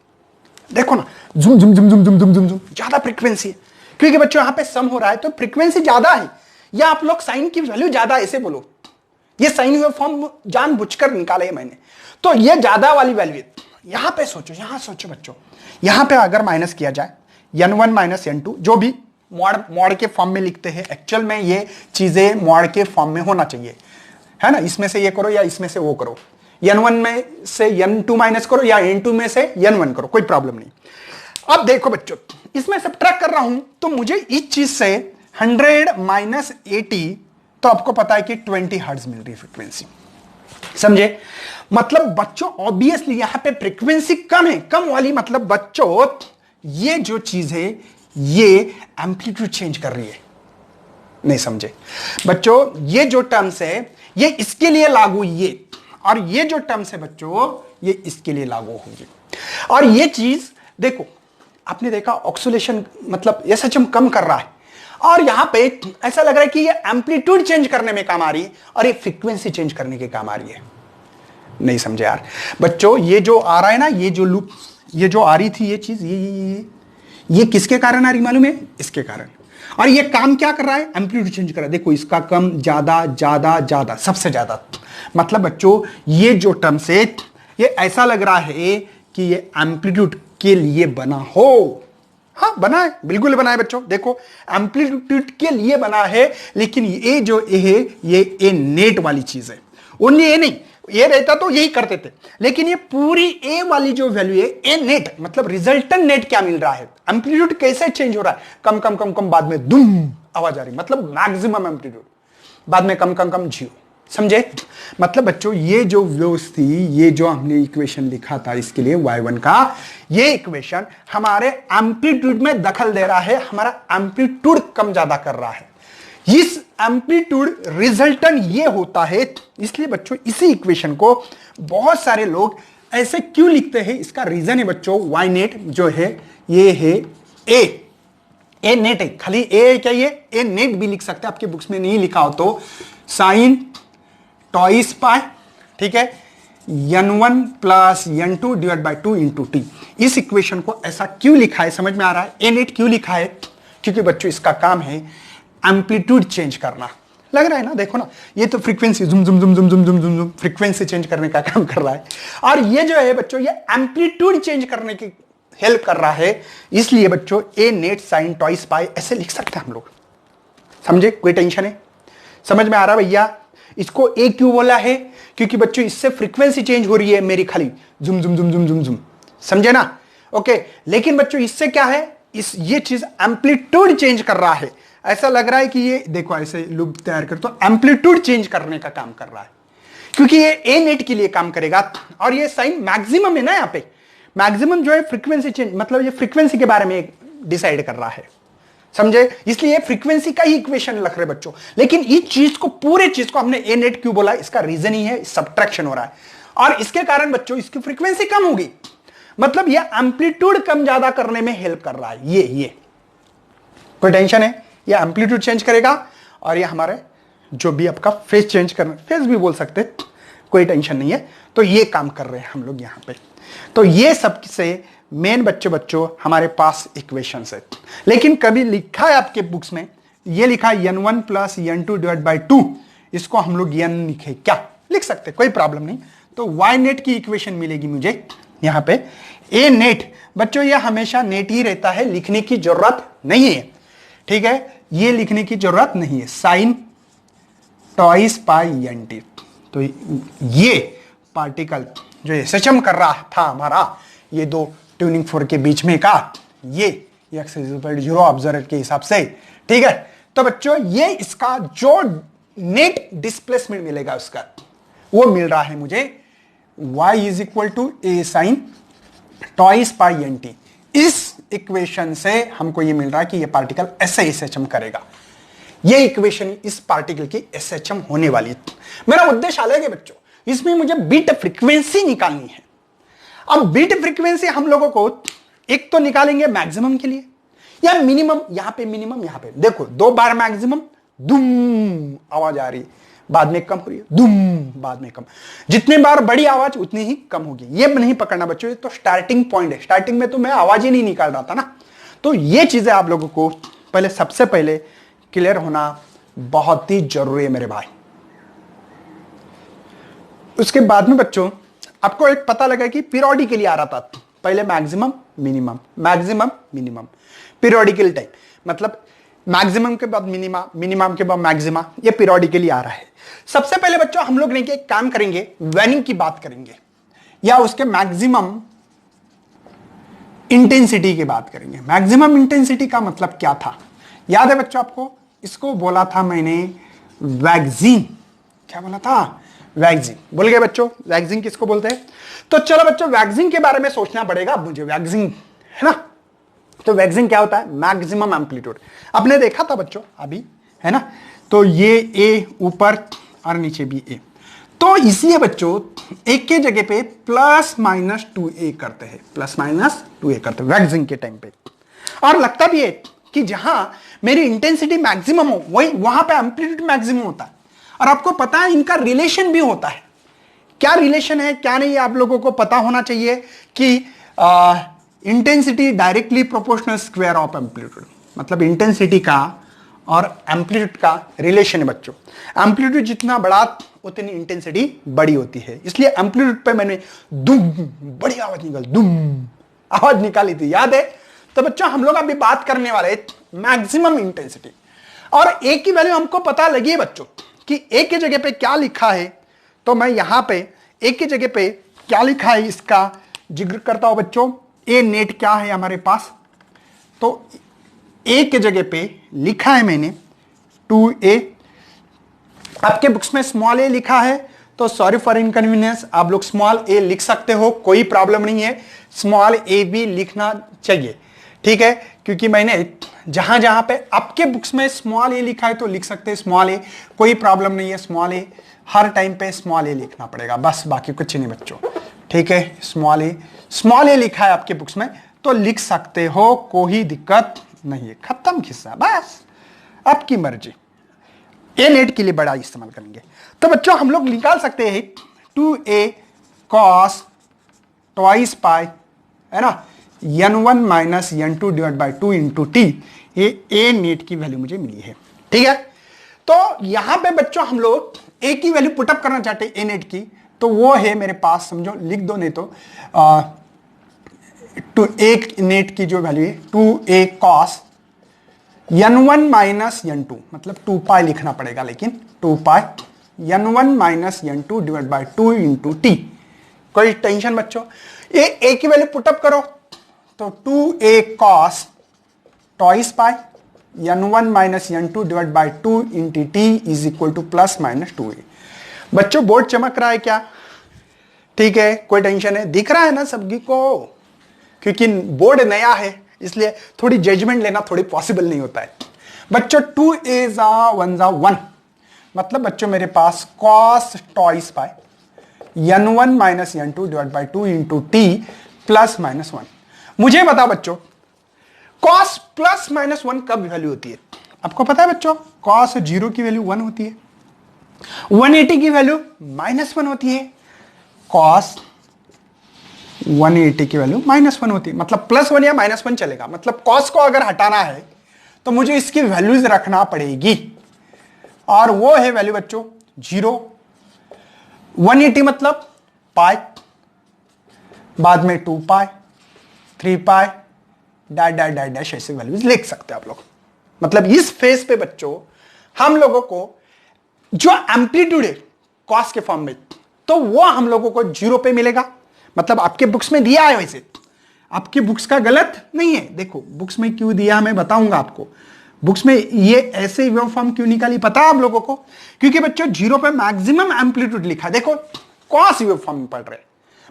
[SPEAKER 1] देखो ना, जुम जुम जुम जुम जुम जुम जुम जुम, ज्यादा फ्रीक्वेंसी है, क्योंकि बच्चों यहां पे सम हो रहा है तो फ्रीक्वेंसी ज्यादा है। या आप लोग साइन की वैल्यू ज्यादा ऐसे बोलो, ये साइन वेव फॉर्म जानबूझकर निकाले है मैंने, तो ये ज्यादा वाली वैल्यू है। यहां पे सोचो, यहां सोचो बच्चों, यहां पे अगर माइनस किया जाए n1 माइनस n2, जो भी मॉड के फॉर्म में लिखते हैं, एक्चुअल में ये चीजें मॉड के फॉर्म में होना चाहिए, है ना? इसमें से ये करो या इसमें से वो करो, n1 में से n2 माइनस करो या n2 में से n1 करो, कोई प्रॉब्लम नहीं। अब देखो बच्चों, इसमें सब्ट्रैक्ट कर रहा हूं तो मुझे इस चीज से 100 माइनस 80, तो आपको पता है कि 20 हर्ट्ज मिल रही है फ्रीक्वेंसी, समझे? मतलब बच्चों ऑब्वियसली यहां पे फ्रीक्वेंसी कम है, कम वाली मतलब बच्चों ये जो चीज है ये एम्पलीट्यूड चेंज कर रही है, नहीं समझे? बच्चों ये जो टर्म्स है ये इसके लिए लागू, ये और ये जो टर्म्स है बच्चों ये इसके लिए लागू होगी। और ये चीज देखो, आपने देखा ऑक्सीलेशन मतलब SHM कम कर रहा है, और यहां पे ऐसा लग रहा है कि ये एम्पलीट्यूड चेंज करने में काम आ रही है और ये फ्रीक्वेंसी चेंज करने के काम आ रही है, नहीं समझे यार? बच्चों ये जो आ रहा है ना, ये जो लूप, ये जो आ रही थी ये चीज, ये किसके कारण आ रही मालूम है? इसके कारण। और ये काम क्या कर रहा है? एम्पलीट्यूड चेंज कर रहा है। देखो इसका कम, ज्यादा, ज्यादा, ज्यादा, सबसे ज्यादा। मतलब बच्चों ये जो टर्म से ये ऐसा लग रहा है कि ये एम्पलीट्यूड के लिए बना हो, हाँ बना है, बिल्कुल बना है बच्चों। देखो एम्पलीट्यूड के लिए बना है, लेकिन ये जो ए है ये ए नेट वाली चीज है, ओनली ए नहीं, ये रहता तो यही करते थे, लेकिन ये पूरी ए वाली जो वैल्यू है ए नेट, मतलब रिजल्टेंट नेट क्या मिल रहा है, एम्पलीट्यूड कैसे चेंज हो रहा है, कम कम कम कम, बाद में दुम आवाज आ रही, मतलब मैक्सिमम एम्पलीट्यूड, बाद में कम कम कम, जीरो। समझे? मतलब बच्चों ये जो वेव्स थी, ये जो हमने इक्वेशन लिखा था इसके लिए y1 का, ये इक्वेशन हमारे एम्पलीट्यूड में दखल दे रहा है, हमारा एम्पलीट्यूड कम ज्यादा कर रहा है। इस एम्पलीट्यूड रिजल्टेंट ये होता है, इसलिए बच्चों इसी इक्वेशन को बहुत सारे लोग ऐसे क्यों लिखते हैं, इसका रीजन है बच्चों, y नेट जो है ये है ए नेट है, खाली ए क्या, ये ए नेट भी लिख सकते हैं, आपके बुक्स में नहीं लिखा हो तो साइन टॉइस पाई, ठीक है, n1 plus n2 divide by 2 into T. इस इक्वेशन को ऐसा क्यों लिखा है, समझ में आ रहा है? ए नेट क्यों लिखा है? क्योंकि बच्चों इसका काम है एम्पलीट्यूड चेंज करना। लग रहा है ना, देखो ना, ये तो फ्रीक्वेंसी जुम जुम जुम जुम जुम जुम जुम जुम फ्रीक्वेंसी चेंज करने का काम कर रहा है, और ये जो है बच्चों ये एम्पलीट्यूड चेंज करने की हेल्प कर रहा है, इसलिए बच्चों ए नेट साइन टॉइस पाई ऐसे लिख सकते हैं हम लोग। समझे? कोई टेंशन है? समझ में आ रहा भैया? इसको ए क्यों बोला है? क्योंकि बच्चों इससे फ्रीक्वेंसी चेंज हो रही है मेरी, खाली जुम जुम जुम जुम जुम जुम, समझे ना? ओके, लेकिन बच्चों इससे क्या है, ये चीज एम्पलीट्यूड चेंज कर रहा है। ऐसा लग रहा है कि ये देखो ऐसे लूप तैयार कर, तो एम्पलीट्यूड चेंज करने का काम कर रहा है, क्योंकि ये ए नेट के लिए काम करेगा, और ये साइन मैक्सिमम है ना, यहाँ पे मैक्सिमम जो है फ्रीक्वेंसी चेंज, मतलब ये फ्रीक्वेंसी के बारे में डिसाइड कर रहा है। समझे? इसलिए फ्रीक्वेंसी का ही इक्वेशन लिख रहे बच्चों, लेकिन इस चीज को, पूरे चीज को हमने ए नेट क्यों बोला, इसका रीजन ही है सब्ट्रैक्शन हो रहा है, और इसके कारण बच्चों इसकी फ्रीक्वेंसी कम होगी, मतलब ये एम्पलीट्यूड कम ज्यादा करने में हेल्प कर रहा है। ये कोई टेंशन है? ये एम्पलीट्यूड चेंज करेगा, और ये हमारे जो भी आपका फेज चेंज करना, फेज भी बोल सकते, कोई टेंशन नहीं है। तो ये काम कर रहे हैं हम लोग यहां पे। तो ये सब से मेन बच्चों हमारे पास इक्वेशंस है, लेकिन कभी लिखा है आपके बुक्स में, ये लिखा है n1 plus n2 divide by 2, इसको हम लोग n लिखे, क्या लिख सकते, कोई प्रॉब्लम नहीं। तो y नेट की इक्वेशन मिलेगी मुझे यहां पे। ए नेट बच्चों ये हमेशा नेट ही रहता है, लिखने की जरूरत नहीं है, ठीक है, ये लिखने की जरूरत नहीं है, sign twice pi n T. तो ये पार्टिकल जो एसएचएम कर रहा था हमारा, ये दो ट्यूनिंग फोर के बीच में का, ये x is equal to 0 observer के हिसाब से, ठीक है। तो बच्चों ये इसका जो नेट डिस्प्लेसमेंट मिलेगा उसका, वो मिल रहा है मुझे y is equal to a sine twice pi n t. इस इक्वेशन से हमको ये मिल रहा है कि ये पार्टिकल ऐसे एसएचएम करेगा। ये इक्वेशन इस पार्टिकल की एसएचएम होने वाली है। मेरा उद्देश्य अलग है बच्चों, इसमें मुझे बीट फ्रीक्वेंसी निकालनी है। अब बीट फ्रीक्वेंसी हम लोगों को एक तो निकालेंगे मैक्सिमम के लिए या मिनिमम, यहां पे मिनिमम, यहां पे देखो 2 बार मैक्सिमम, दुम आवाज आ रही है, बाद में कम हो रही है, दुम बाद में कम, जितने बार बड़ी आवाज उतनी ही कम होगी। ये नहीं पकड़ना बच्चों, ये तो स्टार्टिंग पॉइंट है, स्टार्टिंग में तो मैं आवाज ही नहीं निकाल रहा था ना। तो ये चीजें आप लोगों को पहले, सबसे पहले क्लियर होना बहुत ही जरूरी है मेरे भाई। उसके बाद में बच्चों आपको एक पता लगा कि पीरियोडिकली आ रहा था, पहले maximum minimum, maximum minimum, periodical type, मतलब मैक्सिमम के बाद मिनिमा, मिनिमम के बाद मैक्सिमा, ये पीरियोडिकली आ रहा है। सबसे पहले बच्चों हम लोग ने एक काम करेंगे, वैनिंग की बात करेंगे या उसके मैक्सिमम इंटेंसिटी की बात करेंगे। मैक्सिमम इंटेंसिटी का मतलब क्या था, याद है बच्चों आपको? इसको बोला था मैंने वैक्सीन। क्या बोला था? वैक्सीन। भूल गए बच्चों वैक्सीन किसको बोलते हैं? तो चलो बच्चों वैक्सीन के बारे में सोचना पड़ेगा अब मुझे। वैक्सीन है ना, तो वैक्सीन क्या होता है? Maximum amplitude. आपने देखा था बच्चों अभी, है ना? तो ये ए ऊपर और नीचे भी ए, तो इसलिए बच्चों एक के जगह पे +-2a करते हैं, +-2a करते हैं वैक्सीन के टाइम पे। और लगता भी है कि जहां मेरी इंटेंसिटी मैक्सिमम हो वही वहां पे एम्पलीट्यूड मैक्सिमम होता है। और आपको पता है इनका रिलेशन भी होता है। क्या रिलेशन है क्या नहीं, आप लोगों को पता होना चाहिए कि intensity directly proportional square of amplitude, मतलब इंटेंसिटी का और एम्पलीट्यूड का रिलेशन है बच्चों। एम्पलीट्यूड जितना बड़ा उतनी इंटेंसिटी बड़ी होती है, इसलिए एम्पलीट्यूड पे मैंने दुम बड़ी आवाज निकाल, दुम आवाज निकाली थी, याद है? तो बच्चों हम लोग अभी बात करने वाले मैक्सिमम इंटेंसिटी, और ए की वैल्यू हमको पता लगी है बच्चों कि ए की जगह पे क्या लिखा है। तो मैं यहां पे ए की जगह पे क्या लिखा है इसका जिक्र करता हूं बच्चों। ए नेट क्या है हमारे पास, तो ए के जगह पे लिखा है मैंने 2a। आपके बुक्स में स्मॉल ए लिखा है तो सॉरी फॉर इनकन्वीनियंस, आप लोग स्मॉल ए लिख सकते हो, कोई प्रॉब्लम नहीं है। स्मॉल ए भी लिखना चाहिए, ठीक है, क्योंकि मैंने जहां जहां पे आपके बुक्स में स्मॉल ए लिखा है तो लिख सकते हैं स्मॉल ए, कोई प्रॉब्लम नहीं है। स्मॉल ए हर टाइम पे स्मॉल ए लिखना पड़ेगा, बस, बाकी कुछ नहीं बच्चों, ठीक है। स्मॉल ए लिखा है आपके बुक्स में तो लिख सकते हो, कोई दिक्कत नहीं है, खत्म किस्सा, बस आपकी मर्जी। ए नेट के लिए बड़ा इस्तेमाल करेंगे तो बच्चों हम लोग निकाल सकते हैं 2a cos ट्वाइस पाई, है ना, n1 minus n2 divide by 2 into T. ये ए नेट की वैल्यू मुझे मिली है, ठीक है। तो यहां पे बच्चों हम लोग ए की वैल्यू पुटअप करना चाहते हैं ए नेट की, तो वो है मेरे पास, समझो लिख दो, नहीं तो टू ए नेट की जो वैल्यू है 2a cos n1 minus n2, मतलब 2 पाई लिखना पड़ेगा, लेकिन 2 pi n1 minus n2 divide by 2 into T. कोई टेंशन बच्चों, ए की वैल्यू पुटअप करो तो 2a cos twice pi n1 minus n2 divide by 2 into t is equal two plus minus 2a। बच्चों बोर्ड चमक रहा है क्या, ठीक है, कोई टेंशन है, दिख रहा है ना सभी को, क्योंकि बोर्ड नया है इसलिए थोड़ी जजमेंट लेना थोड़ी पॉसिबल नहीं होता है बच्चों। 2a जा 1 जा 1, मतलब बच्चों मेरे पास cos twice pi n1 minus n2 divide by 2 into T plus minus 1। मुझे बता बच्चों cos प्लस माइनस 1 कब वैल्यू होती है, आपको पता है बच्चों? cos 0 की वैल्यू 1 होती है, 180 की वैल्यू माइनस 1 होती है, cos 180 की वैल्यू माइनस 1 होती है, मतलब प्लस 1 या माइनस 1 चलेगा। मतलब cos को अगर हटाना है तो मुझे इसकी वैल्यूज रखना पड़ेगी, और वो है वैल्यू बच्चों 0, 180 मतलब पाई, बाद में 2 पाई, 3 पाई, डैश डैश डैश डैश, ऐसे वैल्यूज लिख सकते हैं आप लोग। मतलब इस फेस पे बच्चों हम लोगों को जो एम्पलीट्यूड है cos के फॉर्म में, तो वो हम लोगों को 0 पे मिलेगा। मतलब आपके बुक्स में दिया है, वैसे आपके बुक्स का गलत नहीं है, देखो बुक्स में क्यों दिया मैं बताऊंगा आपको। बुक्स में ये ऐसे वेव फॉर्म क्यों निकाली पता है आप लोगों को? क्योंकि बच्चों 0 पे मैक्सिमम एम्पलीट्यूड लिखा, देखो cos वेव फॉर्म में पढ़ रहे हैं,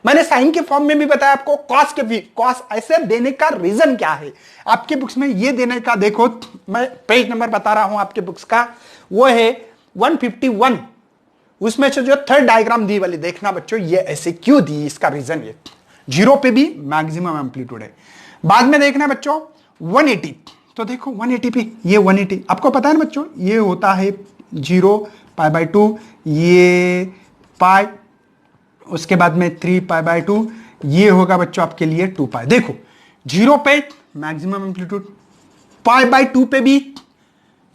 [SPEAKER 1] मैंने साइन के फॉर्म में भी बताया आपको, cos के भी, cos ऐसे देने का रीजन क्या है आपके बुक्स में ये देने का, देखो मैं पेज नंबर बता रहा हूं आपके बुक्स का, वो है 151, उसमें से जो थर्ड डायग्राम दी वाली देखना बच्चों, ये ऐसे क्यों दी, इसका रीजन ये 0 पे भी मैक्सिमम एम्पलीट्यूड है। बाद में देखना बच्चों 180, तो देखो 180 पे ये 180 आपको पता है ना बच्चों, ये होता है 0 पाई बाई 2, ये पाई, उसके बाद में 3 पाई बाई 2, ये होगा बच्चों आपके लिए 2 पाई। देखो 0 पे मैक्सिमम एम्पलीट्यूड, पाई बाई 2 पे भी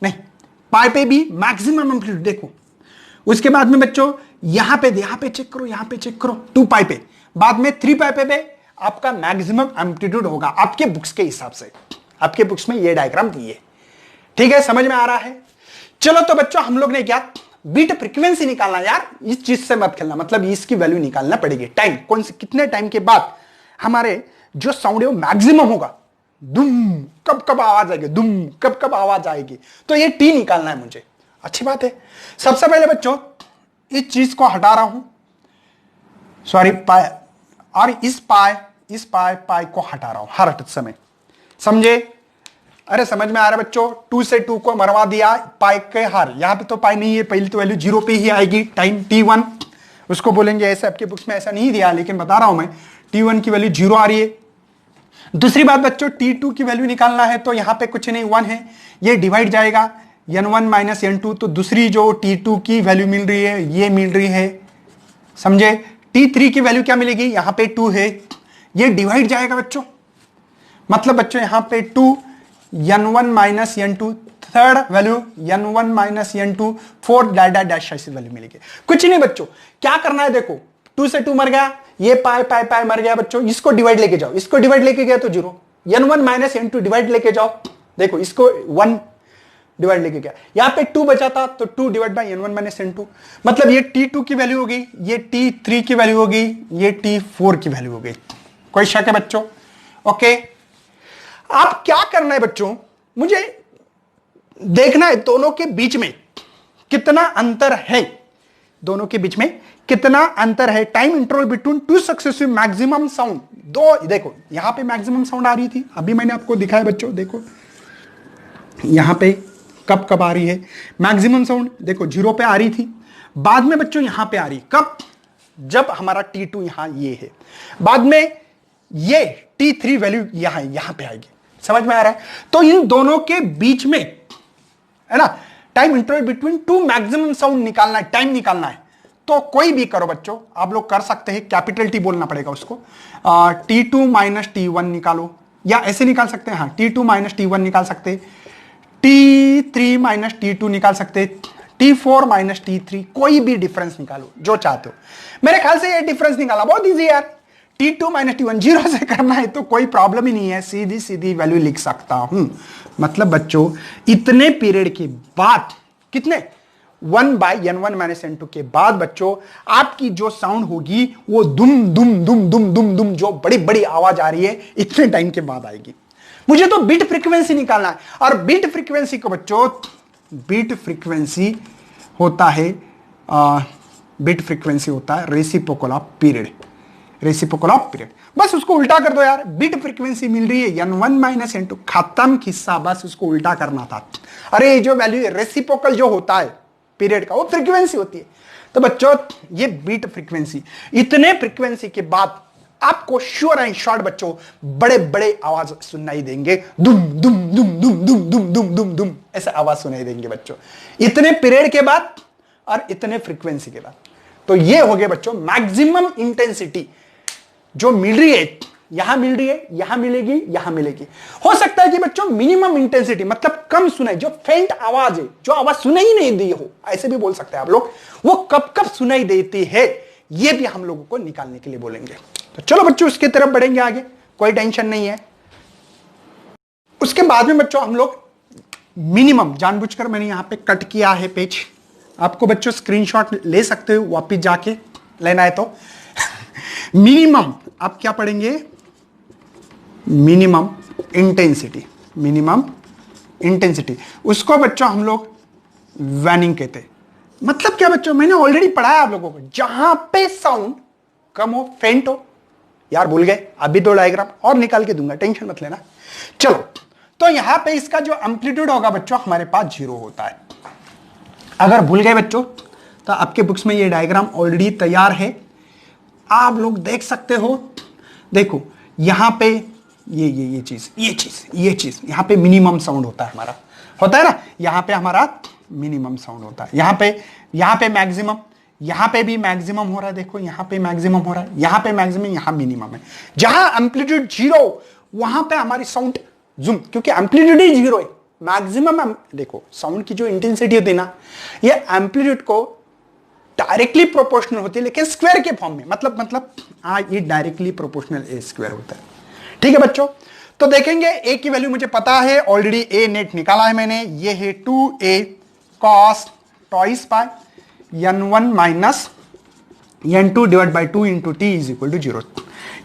[SPEAKER 1] नहीं, पाई पे भी मैक्सिमम एम्पलीट्यूड। देखो उसके बाद में बच्चों यहां पे चेक करो, यहां पे चेक करो 2 पाई पे, बाद में 3 पाई पे आपका मैक्सिमम एम्पलीट्यूड होगा आपके बुक्स के हिसाब से। आपके बुक्स में ये डायग्राम दी है, ठीक है, समझ में आ रहा है? चलो तो बच्चों हम लोग ने क्या, बीट फ्रीक्वेंसी निकालना, यार इस चीज से मत खेलना, मतलब इसकी वैल्यू निकालना पड़ेगी, टाइम कौन से कितने टाइम के बाद हमारे जो साउंड है वो मैक्सिमम होगा, दुम कब कब आवाज आएगी, दुम कब कब आवाज आएगी, तो ये टी निकालना है मुझे। अच्छी बात है। सबसे पहले बच्चों इस चीज को हटा रहा हूं, सॉरी पाई, और इस पाई को हटा रहा हूं हर समय, समझे? अरे समझ में आ रहा है बच्चों? 2 से 2 को मरवा दिया, पाई के हार, यहां पे तो पाई नहीं है, पहली तो वैल्यू 0 पे ही आएगी, टाइम t1 उसको बोलेंगे, ऐसे आपके बुक्स में ऐसा नहीं दिया लेकिन बता रहा हूं मैं, t1 की वैल्यू 0 आ रही है। दूसरी बात बच्चों t2 की वैल्यू निकालना है, तो यहां पे कुछ नहीं 1 है, ये डिवाइड जाएगा n1 माइनस n2, तो दूसरी जो t2 की वैल्यू मिल रही है ये मिल रही है, समझे? t3 की वैल्यू क्या मिलेगी, यहां पे 2 है, ये डिवाइड जाएगा बच्चों, मतलब बच्चों यहां पे 2 n1 minus n2, third value n1 minus n2, fourth dash dash ऐसी वैल्यू मिलेगी। कुछ नहीं बच्चों, क्या करना है, देखो 2 से 2 मर गया, ये पाई पाई पाई मर गया बच्चों, इसको डिवाइड लेके जाओ, इसको डिवाइड लेके गया तो 0, n1 माइनस n2 डिवाइड लेके जाओ, देखो इसको 1 डिवाइड लेके गया, यहां पे 2 बचा था तो 2 divide by n1 minus n2, मतलब ये t2 की वैल्यू हो गई, ये t3 की वैल्यू हो गई, ये t4 की वैल्यू हो गई। कोई शक है बच्चों? ओके, आप क्या करना है बच्चों, मुझे देखना है दोनों के बीच में कितना अंतर है, दोनों के बीच में कितना अंतर है। Time interval between two successive maximum sound, दो, देखो यहां पे मैक्सिमम साउंड आ रही थी, अभी मैंने आपको दिखाया बच्चों, देखो यहां पे कब कब आ रही है मैक्सिमम साउंड, देखो 0 पे आ रही थी, बाद में बच्चों यहां पे आ रही, कब? जब हमारा T2 यहां ये है, बाद में ये T3 वैल्यू यहां पे आएगी। समझ में आ रहा है? तो इन दोनों के बीच में है ना, time interval between two maximum sound निकालना है, टाइम निकालना है। तो कोई भी करो बच्चों, आप लोग कर सकते हैं, कैपिटल T बोलना पड़ेगा उसको, T2 माइनस T1 निकालो, या ऐसे निकाल सकते हैं, हाँ T2 माइनस T1 निकाल सकते हैं, T3 माइनस T2 निकाल सकते हैं, T4 माइनस T3, कोई भी डिफरेंस निकालो जो चाहते हो। मेरे ख्याल से ये डिफरेंस निकाला बहुत इजी यार, T2 माइनस T1 0 से करना है तो कोई प्रॉब्लम ही नहीं है, सीधी सीधी वैल्यू लिख सकता हूं। मतलब बच्चों इतने पीरियड के बाद, कितने 1 बाई n1 माइनस n2 के बाद बच्चों आपकी जो साउंड होगी वो दुम दुम दुम दुम दुम दुम, जो बड़ी बड़ी आवाज आ रही है इतने टाइम के बाद आएगी। मुझे तो बीट फ्रीक्वेंसी निकालना है, और बीट फ्रीक्वेंसी को बच्चों, बीट फ्रीक्वेंसी होता है बीट फ्रीक्वेंसी होता है reciprocal of period, reciprocal of period. बस उसको उल्टा कर दो यार, बीट फ्रीक्वेंसी मिल रही है n1 माइनस n2, खत्म किस्सा, बस उसको उल्टा करना था। अरे जो वैल्यू है रेसिप्रोकल जो होता है पीरियड का, वो फ्रीक्वेंसी होती है। तो बच्चों ये बीट फ्रीक्वेंसी, इतने फ्रीक्वेंसी के बाद आपको श्योर एंड शॉर्ट बच्चों बड़े बड़े आवाज सुनाई देंगे, दुम दुम दुम दुम दुम दुम दुम दुम दुम, ऐसे आवाज सुनाई देंगे बच्चों, इतने पीरियड के बाद और इतने फ्रीक्वेंसी के बाद। तो ये हो गए बच्चों मैक्सिमम इंटेंसिटी जो मिल रही है, यहां मिल रही है, यहां मिलेगी, यहां मिलेगी। हो सकता है कि बच्चों मिनिमम इंटेंसिटी मतलब कम सुनाई, जो फेंट आवाज है, जो आवाज सुनाई नहीं दी हो, ऐसे भी बोल सकते हैं आप लोग, वो कब कब सुनाई देती है, ये भी हम लोगों को निकालने के लिए बोलेंगे। तो चलो बच्चों उसकी तरफ बढ़ेंगे आगे, कोई टेंशन नहीं है। उसके बाद में बच्चों हम लोग मिनिमम, जानबूझकर मैंने यहां पे कट किया है पेज, आपको बच्चों स्क्रीनशॉट ले सकते हो वापिस जाके लेना है तो। मिनिमम आप क्या पढ़ेंगे, मिनिमम इंटेंसिटी, मिनिमम इंटेंसिटी, उसको बच्चों हम लोग वैनिंग कहते हैं। मतलब क्या बच्चों, मैंने ऑलरेडी पढ़ाया आप लोगों को, जहां पे साउंड कम हो, फेंट हो, यार भूल गए, अभी तो डायग्राम और निकाल के दूंगा, टेंशन मत लेना। चलो, तो यहां पे इसका जो एम्पलीट्यूड होगा बच्चों हमारे पास 0 होता है। अगर भूल गए बच्चों तो आपके बुक्स में ये डायग्राम ऑलरेडी तैयार है, आप लोग देख सकते हो। देखो यहां पे ये चीज यहां पे मिनिमम साउंड होता है हमारा, होता है ना, यहां पे हमारा मिनिमम साउंड होता है, यहां पे मैक्सिमम, यहां पे भी मैक्सिमम हो रहा है, देखो यहां पे मैक्सिमम हो रहा है, यहां पे मैक्सिमम, यहां मिनिमम है। जहां एम्पलीट्यूड 0 वहां पे हमारी साउंड जूम, क्योंकि एम्पलीट्यूड ही 0 है, मैक्सिमम। देखो साउंड की जो इंटेंसिटी होती है ना, ये एम्पलीट्यूड को डायरेक्टली प्रोपोर्शनल होती है, लेकिन स्क्वायर के फॉर्म में, मतलब ये डायरेक्टली प्रोपोर्शनल ए स्क्वायर होता है। ठीक है बच्चों, तो देखेंगे ए की वैल्यू मुझे पता है ऑलरेडी, ए नेट निकाला है मैंने, ये है 2a cos twice pi n1 minus n2 divide by 2 into t is equal to 0।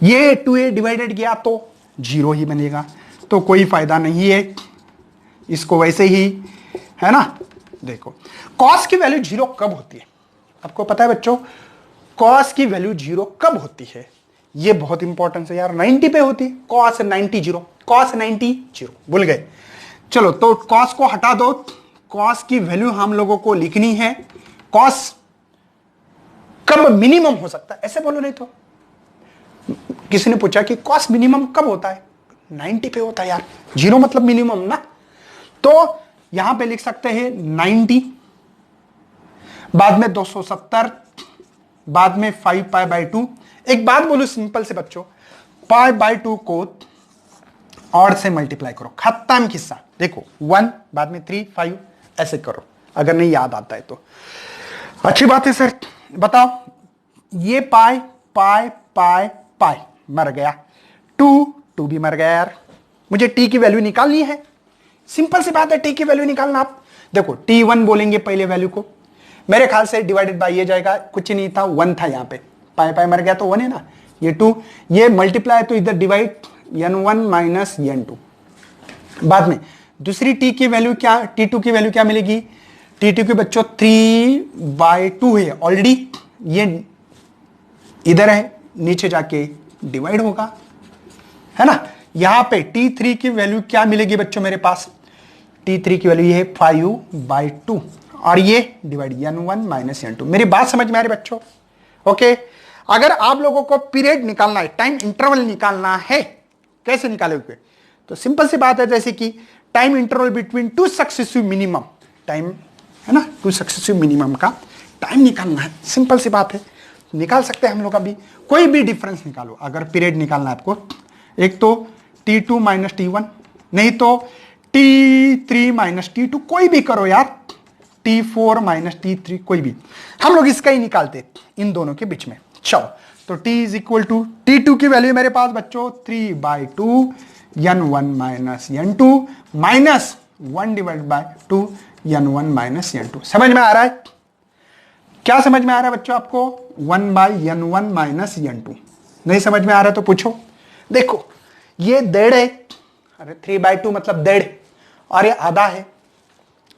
[SPEAKER 1] ये 2a डिवाइडेड गया तो 0 ही बनेगा, तो कोई फायदा नहीं है, इसको वैसे ही, है ना। देखो cos की वैल्यू 0 कब होती है, आपको पता है बच्चों, cos की वैल्यू 0 कब होती है, ये बहुत इंपॉर्टेंट है यार, 90 पे होती है, cos 90 0, cos 90 0, भूल गए। चलो तो cos को हटा दो, cos की वैल्यू हम लोगों को लिखनी है, cos कब मिनिमम हो सकता है, ऐसे बोलो, नहीं तो किसी ने पूछा कि cos मिनिमम कब होता है, 90 पे होता है यार, 0 मतलब मिनिमम ना। तो यहां पे लिख सकते हैं 90, बाद में 270, बाद में 5 पाई बाई 2। एक बात बोलू सिंपल से बच्चों, पाई बाई 2 को और से मल्टीप्लाई करो, खत्म किस्सा। देखो 1 बाद में 3 5 ऐसे करो, अगर नहीं याद आता है तो। अच्छी बात है सर, बताओ, ये पाई पाई पाई पाई मर गया, 2 भी मर गया यार, मुझे टी की वैल्यू निकालनी है, सिंपल सी बात है, टी की वैल्यू निकालना। आप देखो T1 बोलेंगे पहले वैल्यू को, मेरे ख्याल से डिवाइडेड बाय ये जाएगा, कुछ नहीं था 1 था यहाँ पे, पाई पाई मर गया तो 1 है ना, ये 2, ये मल्टीप्लाई तो इधर डिवाइड n1 माइनस n2। बाद में दूसरी टी की वैल्यू क्या, T2 की वैल्यू क्या मिलेगी, T2 के बच्चों 3/2 है ऑलरेडी, ये इधर है, नीचे जाके डिवाइड होगा, है ना। यहां पे T3 की वैल्यू क्या मिलेगी बच्चों मेरे पास, T3 की वैल्यू ये है 5/2 और ये डिवाइड n1 माइनस n2। मेरी बात समझ में आ रही बच्चों? ओके, अगर आप लोगों को पीरियड निकालना है, टाइम इंटरवल निकालना है, कैसे निकालोगे? तो सिंपल सी बात है, जैसे कि time interval between 2 successive minimum, time है ना, 2 सक्सेसिव मिनिमम का टाइम निकालना है, सिंपल सी बात है, निकाल सकते हैं हम लोग। अभी कोई भी डिफरेंस निकालो, अगर पीरियड निकालना है आपको, एक तो T2 माइनस T1, नहीं तो T3 माइनस T2, कोई भी करो यार, T4 माइनस T3, कोई भी, हम लोग इसका ही निकालते इन दोनों के बीच में। चलो, तो T is equal to, T2 की वैल्यू मेरे पास बच्चों 3/2 n1 minus n2 minus 1 divide by 2 n1 minus n2। समझ में आ रहा है? क्या समझ में आ रहा है बच्चों आपको? 1/n1 minus n2। नहीं समझ में आ रहा है तो पूछो। देखो ये 1.5 है, अरे 3/2 मतलब 1.5, और ये आधा है,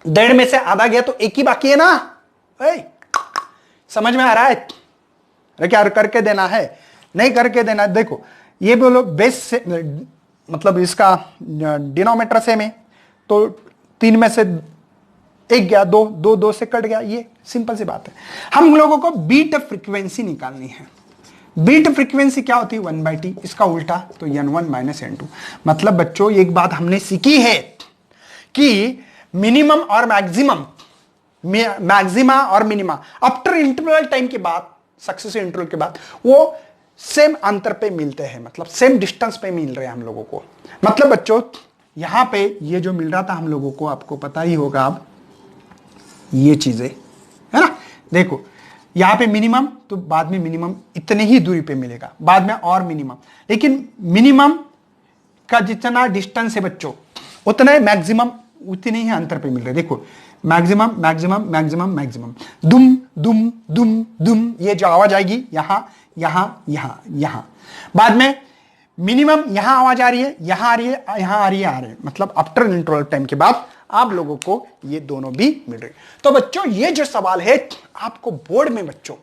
[SPEAKER 1] 1.5 में से आधा गया तो एक ही बाकी है ना। समझ में आ रहा है? अरे क्या करके देना है, नहीं करके देना। देखो ये बोलो बेस से, मतलब इसका डिनोमिनेटर सेम है, तो 3 में से 1 गया, 2 से कट गया, ये सिंपल सी बात है। हम लोगों को बीट फ्रीक्वेंसी निकालनी है। बीट फ्रीक्वेंसी क्या होती है? 1/t, इसका उल्टा तो n1 माइनस n2। मतलब बच्चों एक बात हमने सीखी है कि मिनिमम और मैक्सिमम, मैक्सिमा और मिनिमा आफ्टर इंटरवल टाइम के बाद, सक्सेसिव इंटरवल के बाद, वो सेम अंतर पे मिलते हैं, मतलब सेम डिस्टेंस पे मिल रहे हैं हम लोगों को। मतलब बच्चों यहां पे ये जो मिल रहा था हम लोगों को, आपको पता ही होगा अब, ये चीजें है ना। देखो यहां पे मिनिमम, तो बाद में मिनिमम इतने ही दूरी पे मिलेगा, बाद में और मिनिमम, लेकिन मिनिमम का जितना डिस्टेंस है बच्चों, उतना मैक्सिमम उतने ही अंतर पे मिल रहे। देखो मैक्सिमम मैक्सिमम मैक्सिमम मैक्सिमम, दुम दुम दुम दुम, ये जो आवाज आएगी यहां यहां यहां यहां, बाद में मिनिमम यहां आवाज आ रही है, यहां आ रही है, यहां आ रही है, आ रही है, मतलब आफ्टर इंटरवल टाइम के बाद आप लोगों को ये दोनों भी मिल रहे। तो बच्चों ये जो सवाल है आपको बोर्ड में बच्चों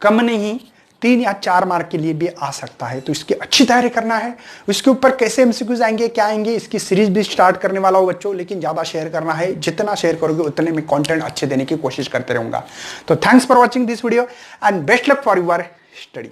[SPEAKER 1] कम नहीं 3 या 4 मार्क के लिए भी आ सकता है, तो इसकी अच्छी तैयारी करना है। इसके ऊपर कैसे एमसीक्यूज आएंगे, क्या आएंगे, इसकी सीरीज भी स्टार्ट करने वाला हो बच्चों, लेकिन ज्यादा शेयर करना है, जितना शेयर करोगे उतने में कंटेंट अच्छे देने की कोशिश करते रहूंगा। तो thanks for watching this video and best luck for your study.